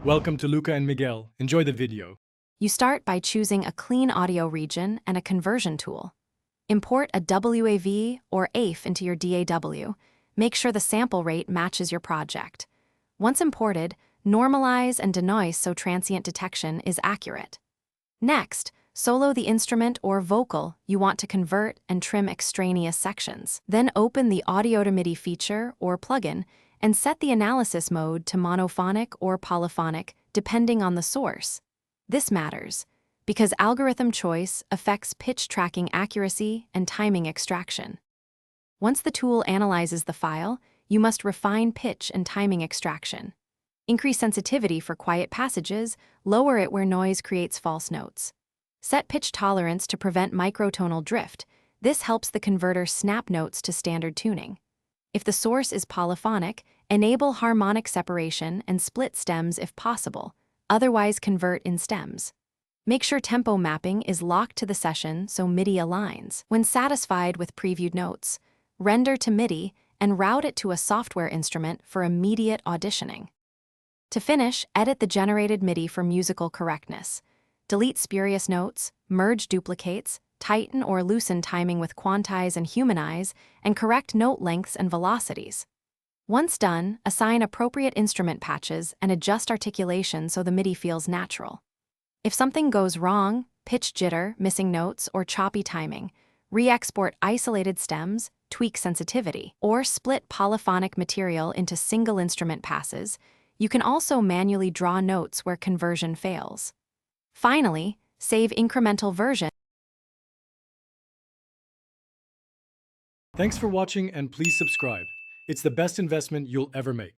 Welcome to Luca and Miguel. Enjoy the video. You start by choosing a clean audio region and a conversion tool. Import a WAV or AIF into your DAW. Make sure the sample rate matches your project. Once imported, normalize and denoise so transient detection is accurate. Next, solo the instrument or vocal you want to convert and trim extraneous sections. Then open the Audio to MIDI feature or plugin and set the analysis mode to monophonic or polyphonic, depending on the source. This matters because algorithm choice affects pitch tracking accuracy and timing extraction. Once the tool analyzes the file, you must refine pitch and timing extraction. Increase sensitivity for quiet passages, lower it where noise creates false notes. Set pitch tolerance to prevent microtonal drift. This helps the converter snap notes to standard tuning. If the source is polyphonic, enable harmonic separation and split stems if possible, otherwise convert in stems. Make sure tempo mapping is locked to the session so MIDI aligns. When satisfied with previewed notes, render to MIDI and route it to a software instrument for immediate auditioning. To finish, edit the generated MIDI for musical correctness. Delete spurious notes, merge duplicates, tighten or loosen timing with quantize and humanize, and correct note lengths and velocities. Once done, assign appropriate instrument patches and adjust articulation so the MIDI feels natural. If something goes wrong, pitch jitter, missing notes, or choppy timing, re-export isolated stems, tweak sensitivity, or split polyphonic material into single instrument passes. You can also manually draw notes where conversion fails. Finally, save incremental version. Thanks for watching and please subscribe. It's the best investment you'll ever make.